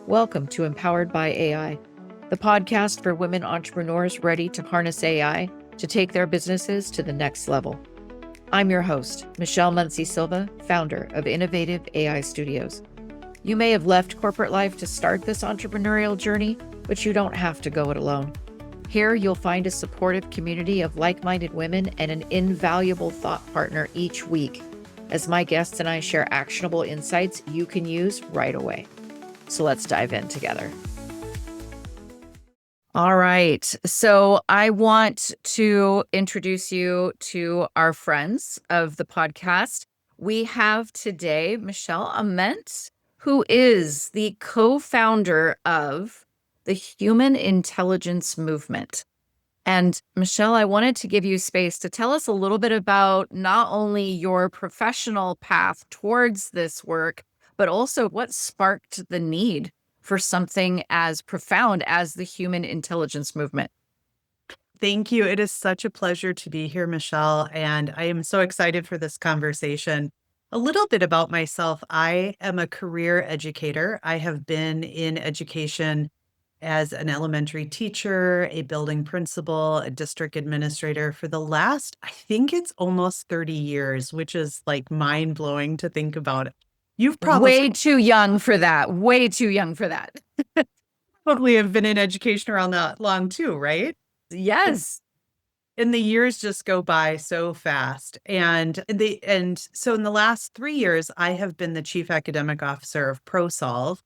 Welcome to Empowered by AI, the podcast for women entrepreneurs ready to harness AI to take their businesses to the next level. I'm your host, Michelle Ament Silva, founder of Innovative AI Studios. You may have left corporate life to start this entrepreneurial journey, but you don't have to go it alone. Here, you'll find a supportive community of like-minded women and an invaluable thought partner each week, as my guests and I share actionable insights you can use right away. So let's dive in together. All right. So I want to introduce you to our friends of the podcast. We have today Michelle Ament, who is the co-founder of the Human Intelligence Movement. And Michelle, I wanted to give you space to tell us a little bit about not only your professional path towards this work, but also what sparked the need for something as profound as the Human Intelligence Movement. Thank you. It is such a pleasure to be here, Michelle, and I am so excited for this conversation. A little bit about myself. I am a career educator. I have been in education as an elementary teacher, a building principal, a district administrator for the last, I think it's almost 30 years, which is like mind blowing to think about. You've Way too young for that. Way too young for that. probably have been in education around that long too, right? Yes. And the years just go by so fast. So in the last 3 years, I have been the chief academic officer of ProSolve,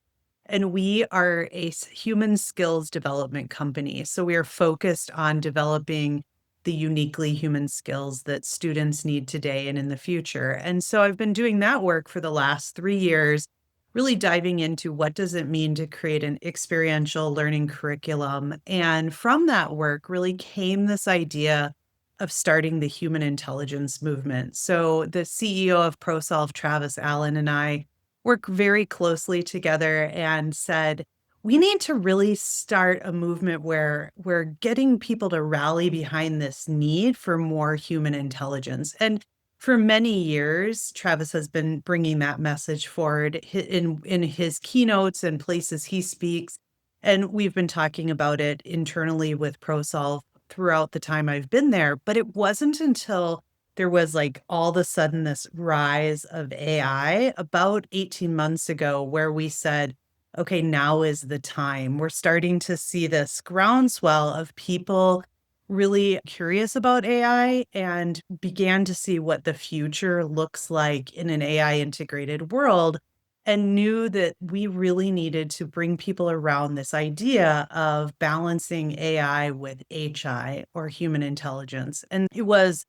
and we are a human skills development company. So we are focused on developing the uniquely human skills that students need today and in the future. And so I've been doing that work for the last 3 years, really diving into what does it mean to create an experiential learning curriculum. And from that work really came this idea of starting the human intelligence movement. So the CEO of ProSolve, Travis Allen, and I work very closely together and said, we need to really start a movement where we're getting people to rally behind this need for more human intelligence. And for many years, Travis has been bringing that message forward in his keynotes and places he speaks. And we've been talking about it internally with ProSolve throughout the time I've been there. But it wasn't until there was like all of a sudden this rise of AI about 18 months ago where we said, okay, now is the time. We're starting to see this groundswell of people really curious about AI and began to see what the future looks like in an AI integrated world, and knew that we really needed to bring people around this idea of balancing AI with HI, or human intelligence. And it was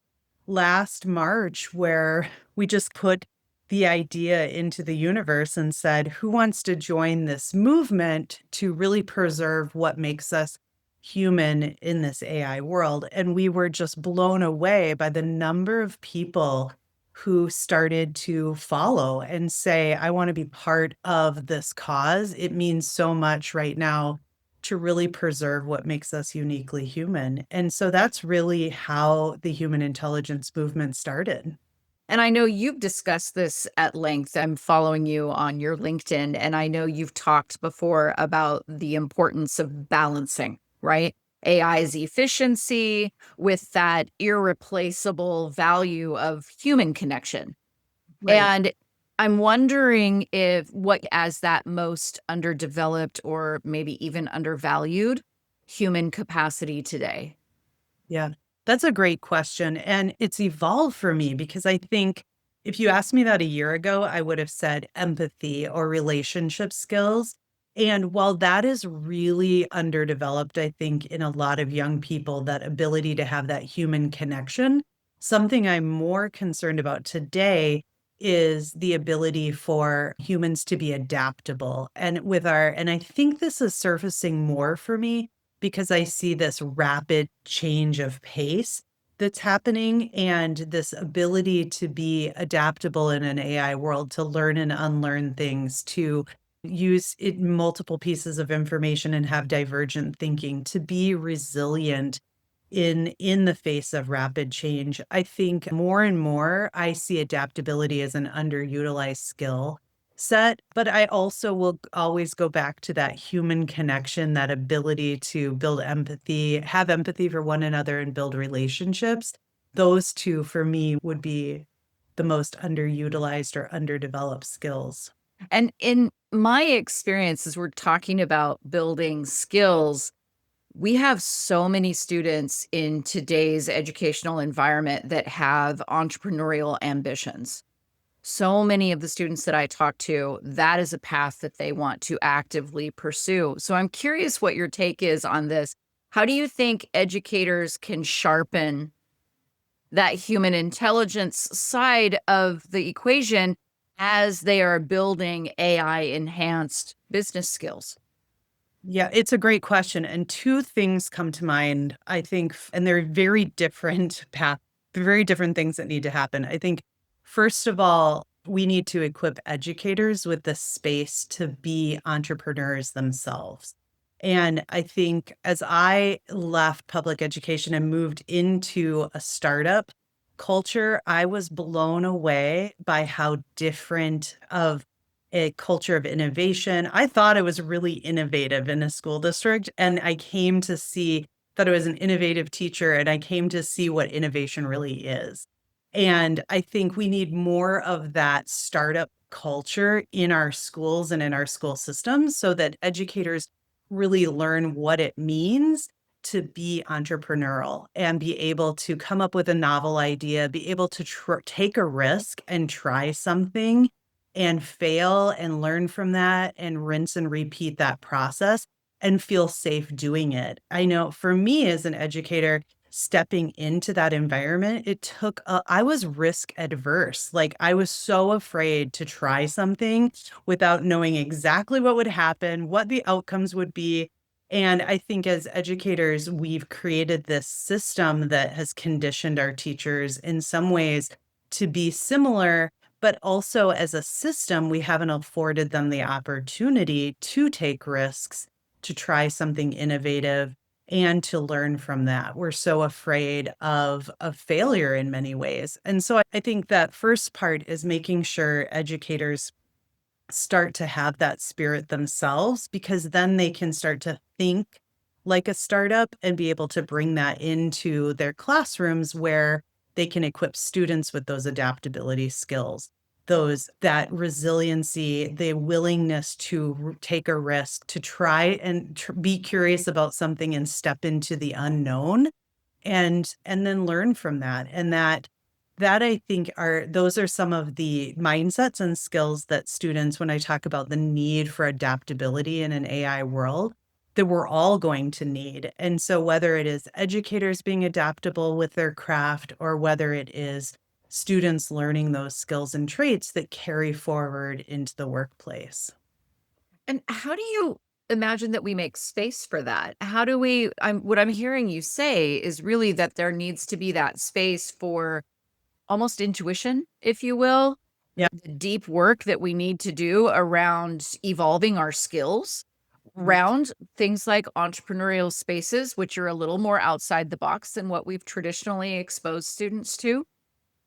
last March where we just put the idea into the universe and said, who wants to join this movement to really preserve what makes us human in this AI world? And we were just blown away by the number of people who started to follow and say, I want to be part of this cause. It means so much right now to really preserve what makes us uniquely human. And so that's really how the human intelligence movement started. And I know you've discussed this at length. I'm following you on your LinkedIn, and I know you've talked before about the importance of balancing, right? AI's efficiency with that irreplaceable value of human connection. Right. And I'm wondering if what as that most underdeveloped or maybe even undervalued human capacity today. Yeah, that's a great question. And it's evolved for me because I think if you asked me that a year ago, I would have said empathy or relationship skills. And while that is really underdeveloped, I think in a lot of young people, that ability to have that human connection, something I'm more concerned about today is the ability for humans to be adaptable. And I think this is surfacing more for me because I see this rapid change of pace that's happening, and this ability to be adaptable in an AI world, to learn and unlearn things, to use multiple pieces of information and have divergent thinking, to be resilient in the face of rapid change. I think more and more I see adaptability as an underutilized skill set, but I also will always go back to that human connection, that ability to build empathy, have empathy for one another and build relationships. Those two for me would be the most underutilized or underdeveloped skills. And in my experience, as we're talking about building skills, we have so many students in today's educational environment that have entrepreneurial ambitions. So many of the students that I talk to, that is a path that they want to actively pursue. So I'm curious what your take is on this. How do you think educators can sharpen that human intelligence side of the equation as they are building AI enhanced business skills? Yeah, it's a great question. And two things come to mind, I think, and they're very different path, very different things that need to happen. I think, first of all, we need to equip educators with the space to be entrepreneurs themselves. And I think as I left public education and moved into a startup culture, I was blown away by how different of a culture of innovation. I thought I was really innovative in a school district, and I came to see that I was an innovative teacher, and I came to see what innovation really is. And I think we need more of that startup culture in our schools and in our school systems so that educators really learn what it means to be entrepreneurial and be able to come up with a novel idea, be able to take a risk and try something and fail and learn from that and rinse and repeat that process and feel safe doing it. I know for me as an educator, stepping into that environment, I was risk adverse. Like I was so afraid to try something without knowing exactly what would happen, what the outcomes would be. And I think as educators, we've created this system that has conditioned our teachers in some ways to be similar, but also as a system, we haven't afforded them the opportunity to take risks, to try something innovative, and to learn from that. We're so afraid of failure in many ways. And so I think that first part is making sure educators start to have that spirit themselves, because then they can start to think like a startup and be able to bring that into their classrooms where they can equip students with those adaptability skills, those that resiliency, the willingness to take a risk, to try and be curious about something and step into the unknown and then learn from that. And that I think those are some of the mindsets and skills that students, when I talk about the need for adaptability in an AI world, that we're all going to need. And so whether it is educators being adaptable with their craft or whether it is students learning those skills and traits that carry forward into the workplace. And how do you imagine that we make space for that? How do we what I'm hearing you say is really that there needs to be that space for almost intuition, if you will, Yeah. the deep work that we need to do around evolving our skills, Mhm. around things like entrepreneurial spaces, which are a little more outside the box than what we've traditionally exposed students to.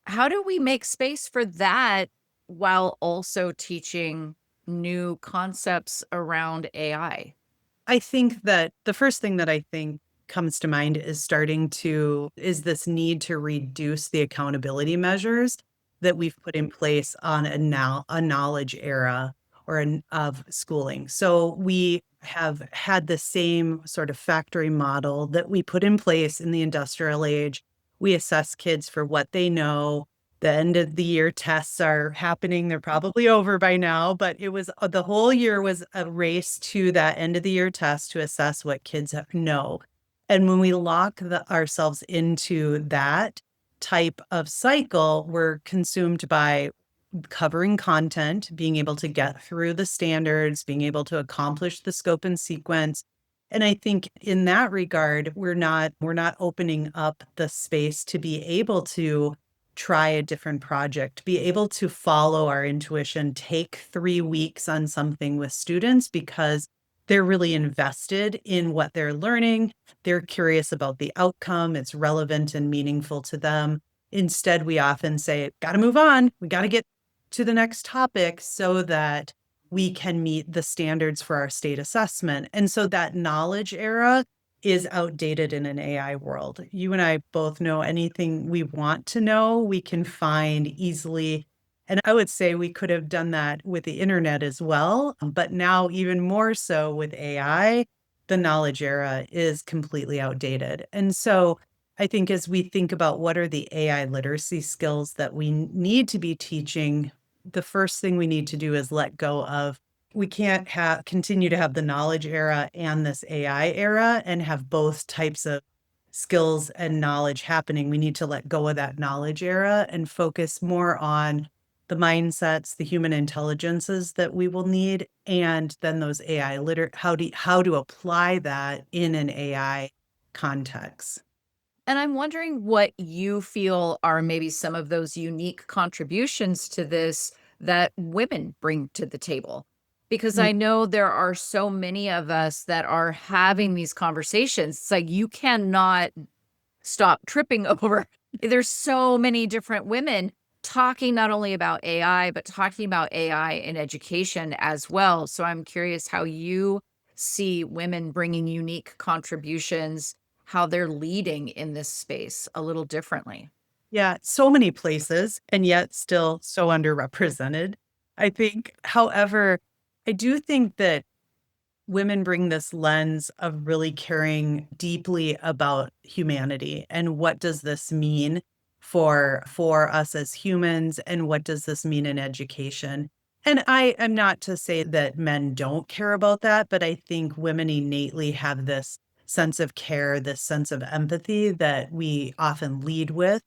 How do we make space for that while also teaching new concepts around AI? I think that the first thing that I think comes to mind is this need to reduce the accountability measures that we've put in place on a knowledge era of schooling. So we have had the same sort of factory model that we put in place in the industrial age. We assess kids for what they know. The end of the year tests are happening. They're probably over by now, but it was the whole year was a race to that end of the year test to assess what kids know. And when we lock ourselves into that type of cycle, we're consumed by covering content, being able to get through the standards, being able to accomplish the scope and sequence. And I think in that regard, we're not opening up the space to be able to try a different project, be able to follow our intuition, take 3 weeks on something with students because they're really invested in what they're learning. They're curious about the outcome. It's relevant and meaningful to them. Instead, we often say, got to move on. We got to get to the next topic so that we can meet the standards for our state assessment. And so that knowledge era is outdated in an AI world. You and I both know anything we want to know, we can find easily. And I would say we could have done that with the internet as well. But now, even more so with AI, the knowledge era is completely outdated. And so I think as we think about what are the AI literacy skills that we need to be teaching, the first thing we need to do is let go of we can't continue to have the knowledge era and this AI era and have both types of skills and knowledge happening. We need to let go of that knowledge era and focus more on the mindsets, the human intelligences that we will need, and then those AI how to apply that in an AI context. And I'm wondering what you feel are maybe some of those unique contributions to this that women bring to the table. Because Mm, I know there are so many of us that are having these conversations. It's like you cannot stop tripping over. There's so many different women talking not only about AI, but talking about AI in education as well. So I'm curious how you see women bringing unique contributions, how they're leading in this space a little differently. yeah, so many places, and yet still so underrepresented, I think. However, I do think that women bring this lens of really caring deeply about humanity and what does this mean for us as humans and what does this mean in education. And I am not to say that men don't care about that, but I think women innately have this sense of care, this sense of empathy that we often lead with.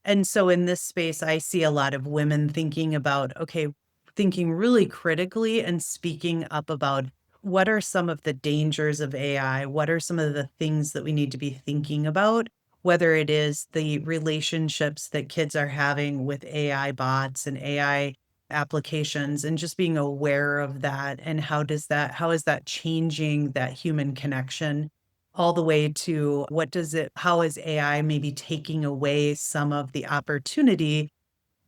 And so in this space, I see a lot of women thinking about, okay, thinking really critically and speaking up about what are some of the dangers of AI? What are some of the things that we need to be thinking about? Whether it is the relationships that kids are having with AI bots and AI applications, and just being aware of that, and how is that changing that human connection, all the way to how is AI maybe taking away some of the opportunity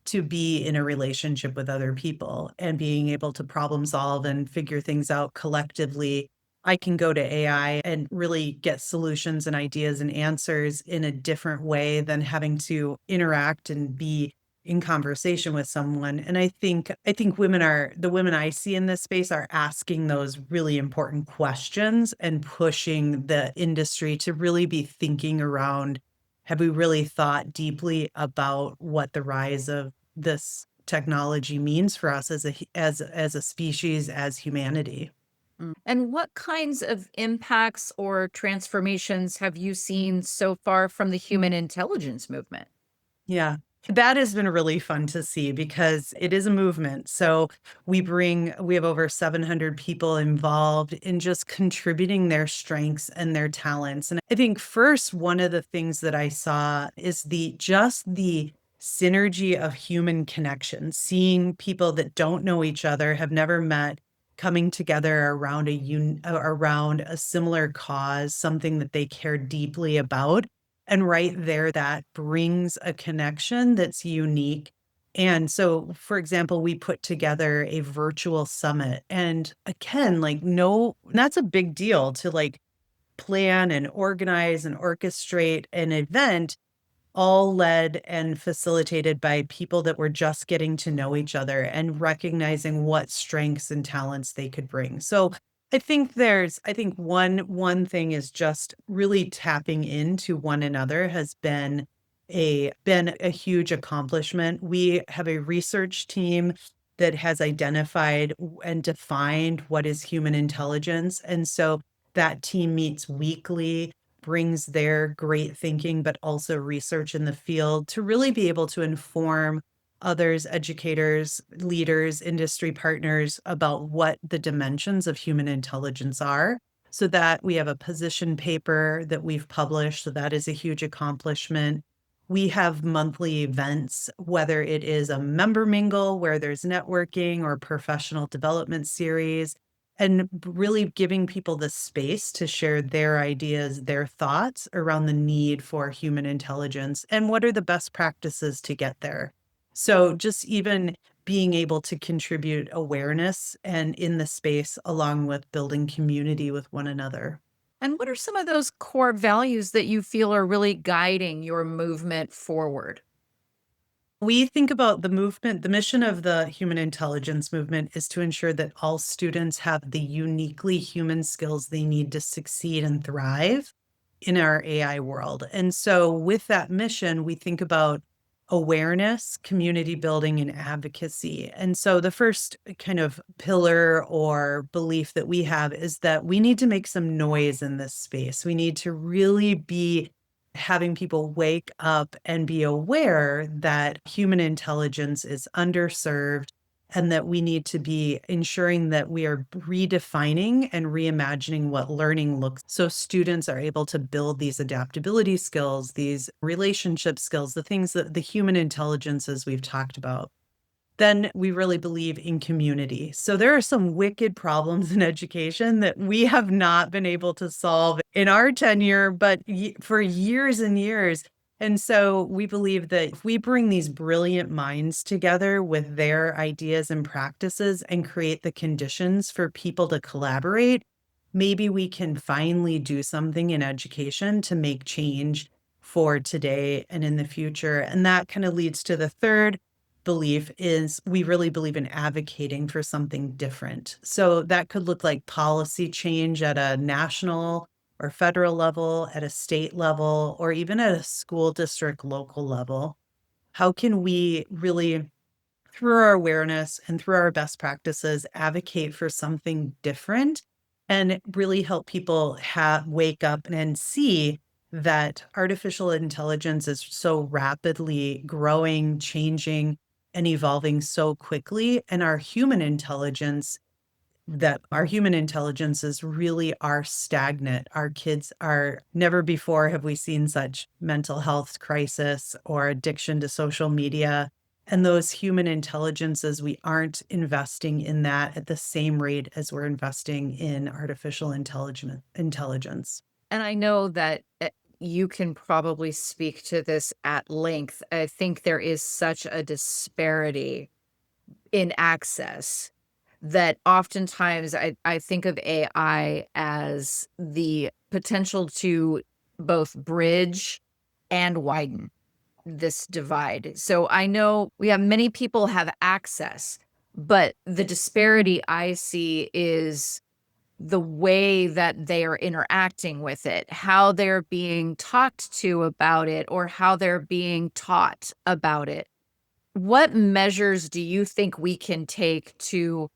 to be in a relationship with other people and being able to problem solve and figure things out collectively. I can go to AI and really get solutions and ideas and answers in a different way than having to interact and be in conversation with someone. And I think the women I see in this space are asking those really important questions and pushing the industry to really be thinking around, have we really thought deeply about what the rise of this technology means for us as a species, as humanity? And what kinds of impacts or transformations have you seen so far from the human intelligence movement? Yeah. That has been really fun to see because it is a movement. So we have over 700 people involved in just contributing their strengths and their talents. And I think first, one of the things that I saw is the synergy of human connection, seeing people that don't know each other, have never met, coming together around a similar cause, something that they care deeply about, and right there, that brings a connection that's unique. And so, for example, we put together a virtual summit. And again, like, no, that's a big deal to like plan and organize and orchestrate an event, all led and facilitated by people that were just getting to know each other and recognizing what strengths and talents they could bring. So I think one thing is just really tapping into one another has been a huge accomplishment. We have a research team that has identified and defined what is human intelligence. And so that team meets weekly, brings their great thinking, but also research in the field to really be able to inform others, educators, leaders, industry partners about what the dimensions of human intelligence are. So that we have a position paper that we've published. So that is a huge accomplishment. We have monthly events, whether it is a member mingle where there's networking or professional development series, and really giving people the space to share their ideas, their thoughts around the need for human intelligence and what are the best practices to get there. So just even being able to contribute awareness and in the space along with building community with one another. And what are some of those core values that you feel are really guiding your movement forward? We think about the movement, the mission of the human intelligence movement is to ensure that all students have the uniquely human skills they need to succeed and thrive in our AI world. And so, with that mission, we think about awareness, community building, and advocacy. And so, the first kind of pillar or belief that we have is that we need to make some noise in this space. We need to really be having people wake up and be aware that human intelligence is underserved and that we need to be ensuring that we are redefining and reimagining what learning looks so students are able to build these adaptability skills, these relationship skills, the things that the human intelligences we've talked about. Then we really believe in community. So there are some wicked problems in education that we have not been able to solve in our tenure, but for years and years. And so we believe that if we bring these brilliant minds together with their ideas and practices and create the conditions for people to collaborate, maybe we can finally do something in education to make change for today and in the future. And that kind of leads to the third belief is we really believe in advocating for something different. So that could look like policy change at a national or federal level, at a state level, or even at a school district local level. How can we really, through our awareness and through our best practices, advocate for something different and really help people wake up and see that artificial intelligence is so rapidly growing, changing, and evolving so quickly, and our human intelligences really are stagnant. Our kids are never before have we seen such mental health crisis or addiction to social media. And those human intelligences, we aren't investing in that at the same rate as we're investing in artificial intelligence. And I know that you can probably speak to this at length. I think there is such a disparity in access that oftentimes I think of AI as the potential to both bridge and widen this divide. So I know we have many people have access, but the disparity I see is the way that they are interacting with it, how they're being talked to about it, or how they're being taught about it. What measures do you think we can take to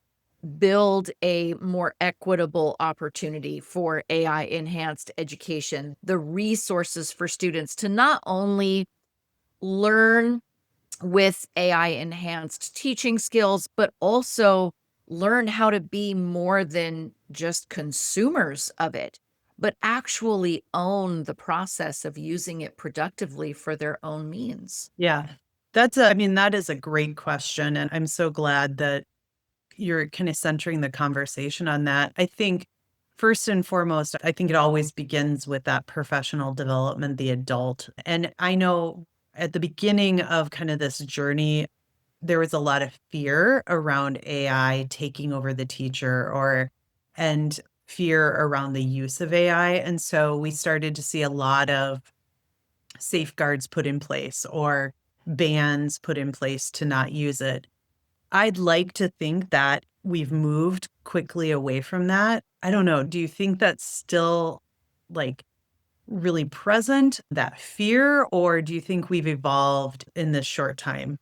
build a more equitable opportunity for AI enhanced education, the resources for students to not only learn with AI enhanced teaching skills, but also learn how to be more than just consumers of it, but actually own the process of using it productively for their own means? Yeah. That is a great question. And I'm so glad that you're kind of centering the conversation on that. I think first and foremost, I think it always begins with that professional development, the adult. And I know at the beginning of kind of this journey, there was a lot of fear around AI taking over the teacher and fear around the use of AI. And so we started to see a lot of safeguards put in place or bans put in place to not use it. I'd like to think that we've moved quickly away from that. I don't know. Do you think that's still like really present, that fear, or do you think we've evolved in this short time?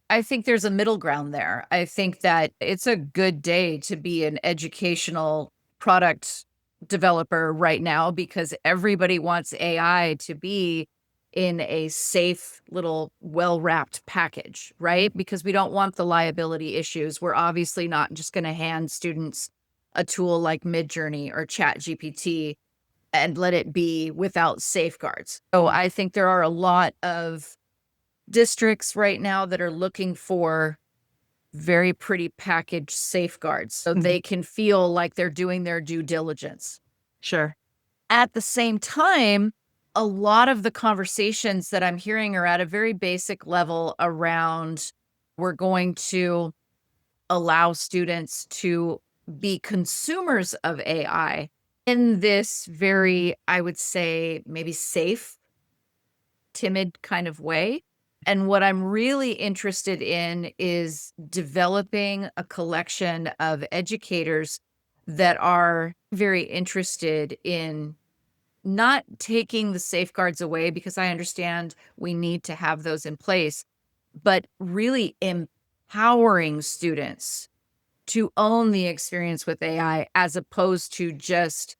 I think there's a middle ground there. I think that it's a good day to be an educational product developer right now because everybody wants AI to be in a safe little well-wrapped package, right? Because we don't want the liability issues. We're obviously not just going to hand students a tool like Midjourney or ChatGPT and let it be without safeguards. So I think there are a lot of districts right now that are looking for very pretty packaged safeguards so Mhm. they can feel like they're doing their due diligence. Sure. At the same time, a lot of the conversations that I'm hearing are at a very basic level around We're going to allow students to be consumers of AI in this very, I would say, maybe safe, timid kind of way. And what I'm really interested in is developing a collection of educators that are very interested in not taking the safeguards away, because I understand we need to have those in place, but really empowering students to own the experience with AI as opposed to just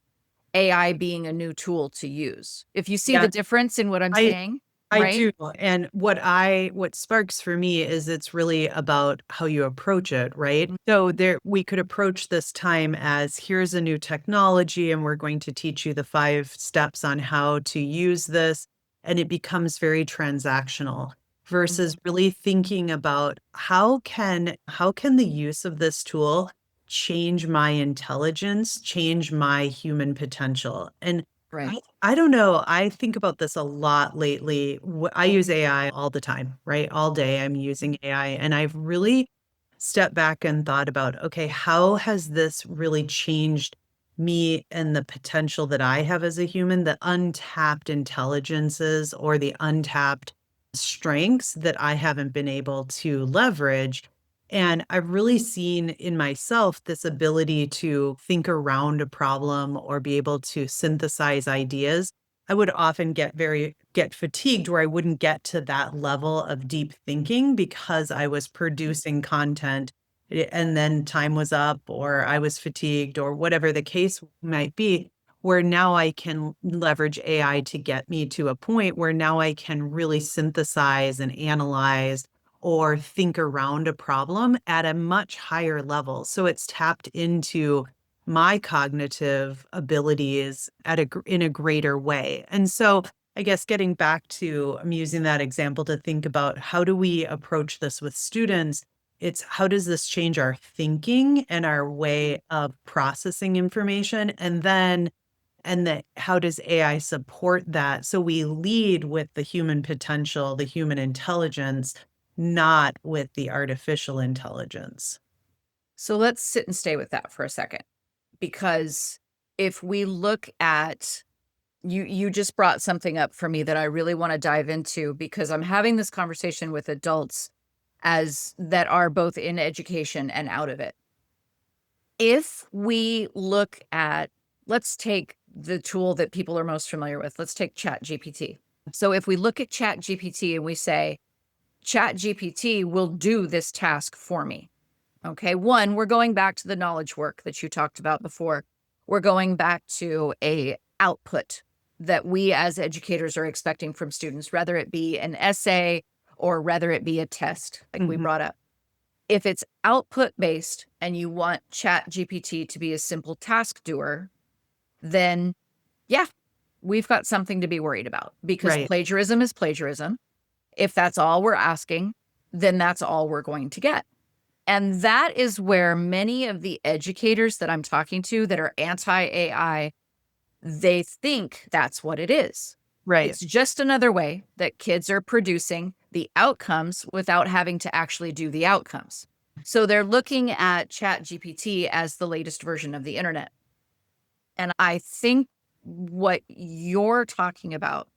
AI being a new tool to use. If you see the Yeah, difference in what I'm I saying, I right? do. And what sparks for me is it's really about how you approach it, right? So we could approach this time as here's a new technology and we're going to teach you the 5 steps on how to use this. And it becomes very transactional versus Mhm. really thinking about how can the use of this tool change my intelligence, change my human potential. And Right. I don't know. I think about this a lot lately. I use AI all the time, right? All day I'm using AI, and I've really stepped back and thought about, okay, how has this really changed me and the potential that I have as a human, the untapped intelligences or the untapped strengths that I haven't been able to leverage. And I've really seen in myself this ability to think around a problem or be able to synthesize ideas. I would often get fatigued where I wouldn't get to that level of deep thinking because I was producing content and then time was up or I was fatigued or whatever the case might be, where now I can leverage AI to get me to a point where now I can really synthesize and analyze or think around a problem at a much higher level. So it's tapped into my cognitive abilities in a greater way. And so I guess getting back to, I'm using that example to think about how do we approach this with students? It's how does this change our thinking and our way of processing information? And then how does AI support that? So we lead with the human potential, the human intelligence, not with the artificial intelligence. So let's sit and stay with that for a second, because if we look at you just brought something up for me that I really want to dive into, because I'm having this conversation with adults as that are both in education and out of it. If we look at, let's take the tool that people are most familiar with. Let's take Chat GPT. So if we look at Chat GPT and we say, Chat GPT will do this task for me. Okay. One, we're going back to the knowledge work that you talked about before. We're going back to a output that we as educators are expecting from students, whether it be an essay or whether it be a test, like we Mhm. brought up. If it's output based and you want Chat GPT to be a simple task doer, then yeah, we've got something to be worried about, because Right. plagiarism is plagiarism. If that's all we're asking, then that's all we're going to get. And that is where many of the educators that I'm talking to that are anti AI, they think that's what it is. Right. It's just another way that kids are producing the outcomes without having to actually do the outcomes. So they're looking at Chat GPT as the latest version of the internet. And I think what you're talking about,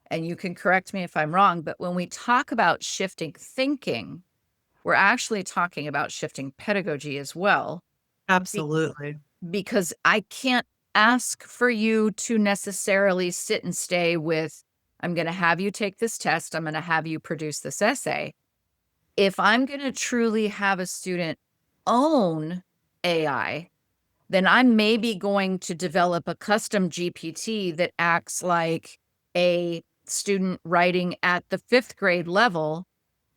and you can correct me if I'm wrong, but when we talk about shifting thinking, we're actually talking about shifting pedagogy as well, be- Absolutely. because I can't ask for you to necessarily sit and stay with, I'm going to have you take this test, I'm going to have you produce this essay. If I'm going to truly have a student own AI, then I'm maybe going to develop a custom GPT that acts like a student writing at the 5th grade level.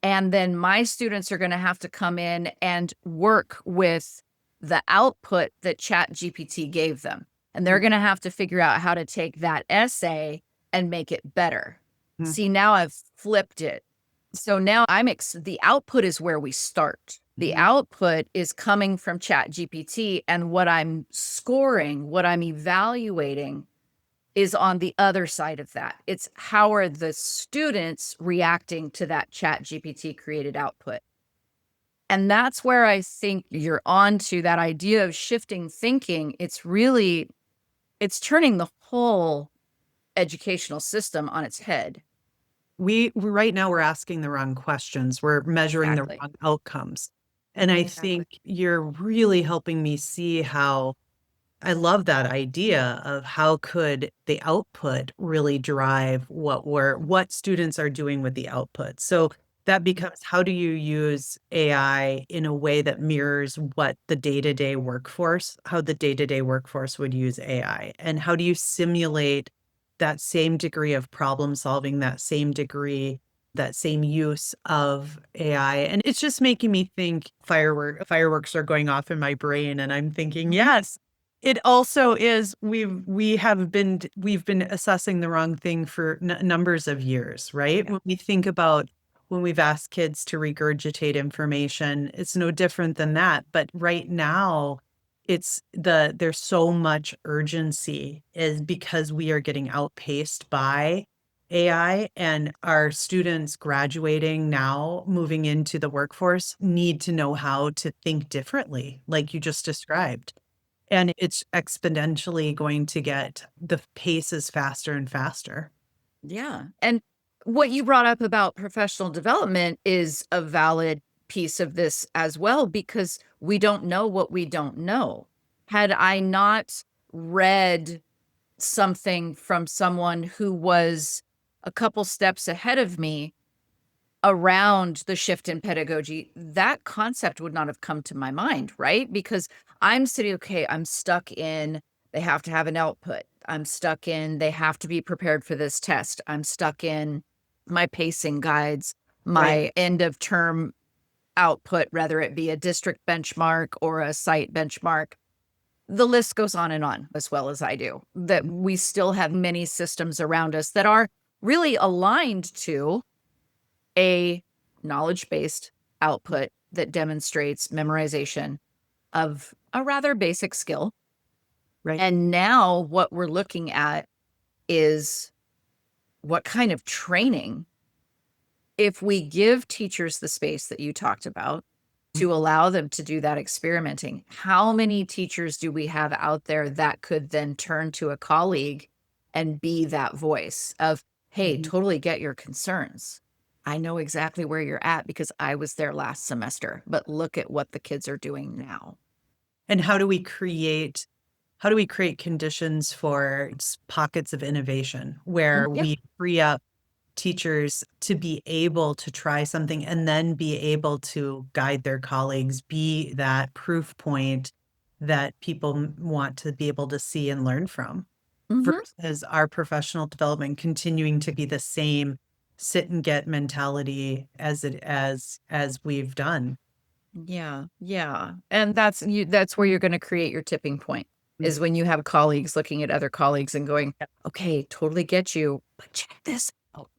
And then my students are going to have to come in and work with the output that Chat GPT gave them. And they're going to have to figure out how to take that essay and make it better. Mhm. See, now I've flipped it. So now the output is where we start. The Mhm. output is coming from Chat GPT, and what I'm scoring, what I'm evaluating is on the other side of that. It's how are the students reacting to that Chat GPT created output? And that's where I think you're on to that idea of shifting thinking. It's turning the whole educational system on its head. Right now we're asking the wrong questions. We're measuring the Exactly. wrong outcomes. And I Exactly. think you're really helping me see how I love that idea of how could the output really drive what students are doing with the output. So that becomes how do you use AI in a way that mirrors what the day-to-day workforce, how the day-to-day workforce would use AI? And how do you simulate that same degree of problem solving, that same degree, that same use of AI? And it's just making me think fireworks are going off in my brain. And I'm thinking, Mhm. yes, it also is we've been assessing the wrong thing for numbers of years, right? Yeah. When we think about when we've asked kids to regurgitate information, it's no different than that. But right now, there's so much urgency is because we are getting outpaced by AI, and our students graduating now, moving into the workforce, need to know how to think differently, like you just described. And it's exponentially going to get the pace is faster and faster. Yeah. And what you brought up about professional development is a valid piece of this as well, because we don't know what we don't know. Had I not read something from someone who was a couple steps ahead of me around the shift in pedagogy, that concept would not have come to my mind, right? Because I'm sitting, okay, I'm stuck in, they have to have an output. I'm stuck in, they have to be prepared for this test. I'm stuck in my pacing guides, Right. my end of term output, whether it be a district benchmark or a site benchmark. The list goes on and on, as well as I do, that we still have many systems around us that are really aligned to a knowledge-based output that demonstrates memorization of a rather basic skill. Right. And now what we're looking at is what kind of training, if we give teachers the space that you talked about to allow them to do that experimenting, how many teachers do we have out there that could then turn to a colleague and be that voice of, hey, Mhm. totally get your concerns. I know exactly where you're at because I was there last semester, but look at what the kids are doing now. And how do we create conditions for pockets of innovation where Yeah. we free up teachers to be able to try something and then be able to guide their colleagues, be that proof point that people want to be able to see and learn from, Hmm. versus our professional development continuing to be the same sit and get mentality as we've done. Yeah. Yeah. And that's where you're going to create your tipping point, is when you have colleagues looking at other colleagues and going, okay, totally get you, but check this out.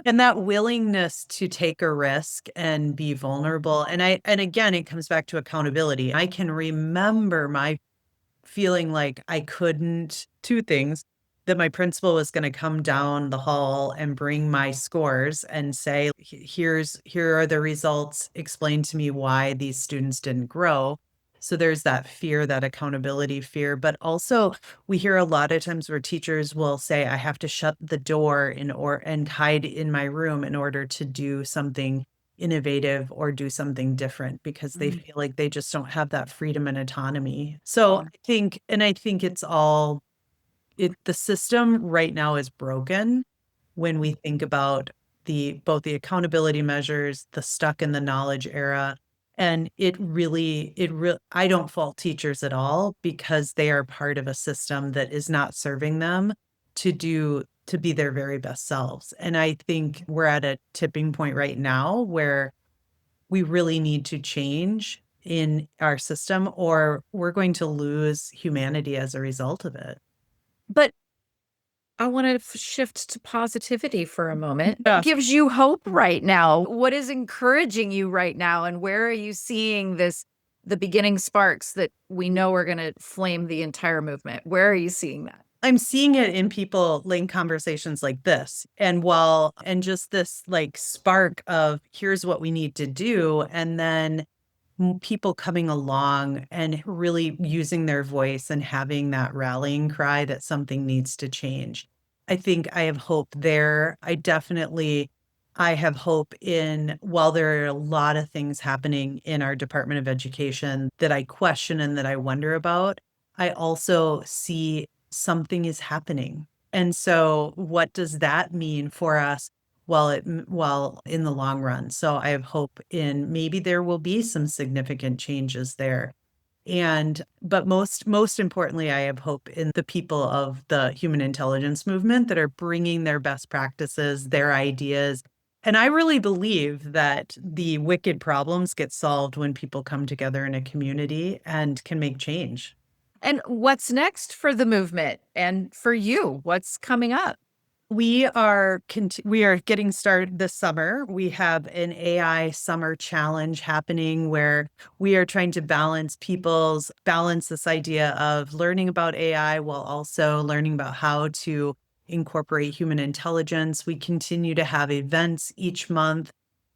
And that willingness to take a risk and be vulnerable. And again, it comes back to accountability. I can remember my feeling like I couldn't, two things, that my principal was going to come down the hall and bring my scores and say, Here are the results. Explain to me why these students didn't grow." So there's that fear, that accountability fear. But also we hear a lot of times where teachers will say, I have to shut the door and hide in my room in order to do something innovative or do something different because they Mm. feel like they just don't have that freedom and autonomy. So I think it's all the system right now is broken when we think about both the accountability measures, the stuck in the knowledge era. And I don't fault teachers at all because they are part of a system that is not serving them to be their very best selves. And I think we're at a tipping point right now where we really need to change in our system or we're going to lose humanity as a result of it. But I want to shift to positivity for a moment. What Yeah. gives you hope right now? What is encouraging you right now? And where are you seeing the beginning sparks that we know are going to flame the entire movement? Where are you seeing that? I'm seeing it in people in conversations like this. And just this like spark of here's what we need to do. And then people coming along and really using their voice and having that rallying cry that something needs to change. I think I have hope there. I have hope in, while there are a lot of things happening in our Department of Education that I question and that I wonder about, I also see something is happening. And so what does that mean for us while in the long run? So I have hope in maybe there will be some significant changes there. But most importantly, I have hope in the people of the human intelligence movement that are bringing their best practices, their ideas. And I really believe that the wicked problems get solved when people come together in a community and can make change. And what's next for the movement and for you? What's coming up? We are getting started this summer. We have an AI summer challenge happening where we are trying to balance this idea of learning about AI while also learning about how to incorporate human intelligence. We continue to have events each month.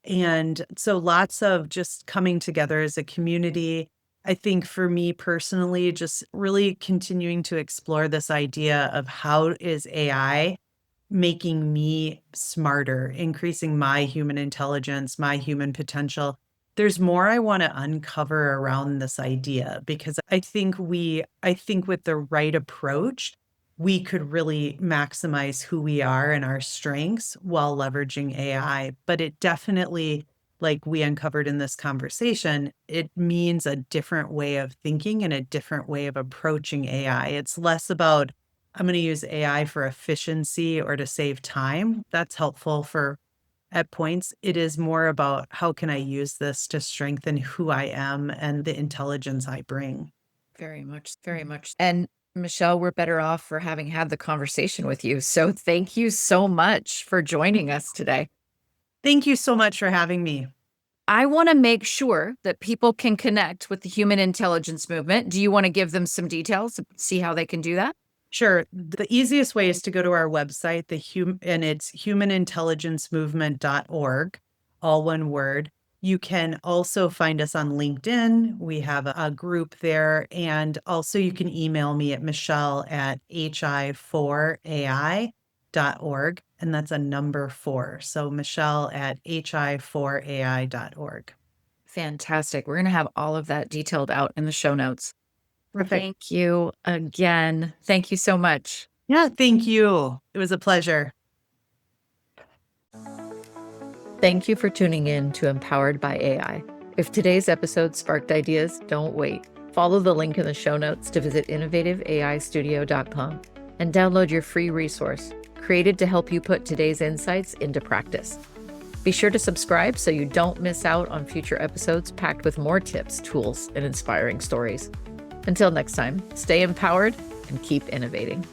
And so lots of just coming together as a community. I think for me personally, just really continuing to explore this idea of how is AI making me smarter, increasing my human intelligence, my human potential. There's more I want to uncover around this idea because I think with the right approach, we could really maximize who we are and our strengths while leveraging AI. But it definitely, like we uncovered in this conversation, it means a different way of thinking and a different way of approaching AI. It's less about I'm going to use AI for efficiency or to save time. That's helpful for at points. It is more about how can I use this to strengthen who I am and the intelligence I bring. Very much, very much. And Michelle, we're better off for having had the conversation with you. So thank you so much for joining us today. Thank you so much for having me. I want to make sure that people can connect with the human intelligence movement. Do you want to give them some details, see how they can do that? Sure. The easiest way is to go to our website, and it's humanintelligencemovement.org, all one word. You can also find us on LinkedIn. We have a group there. And also you can email me at michelle@hi4ai.org. And that's a number 4. So michelle@hi4ai.org. Fantastic. We're going to have all of that detailed out in the show notes. Perfect. Thank you again. Thank you so much. Yeah, thank you. It was a pleasure. Thank you for tuning in to Empowered by AI. If today's episode sparked ideas, don't wait. Follow the link in the show notes to visit innovativeaistudio.com and download your free resource, created to help you put today's insights into practice. Be sure to subscribe so you don't miss out on future episodes packed with more tips, tools, and inspiring stories. Until next time, stay empowered and keep innovating.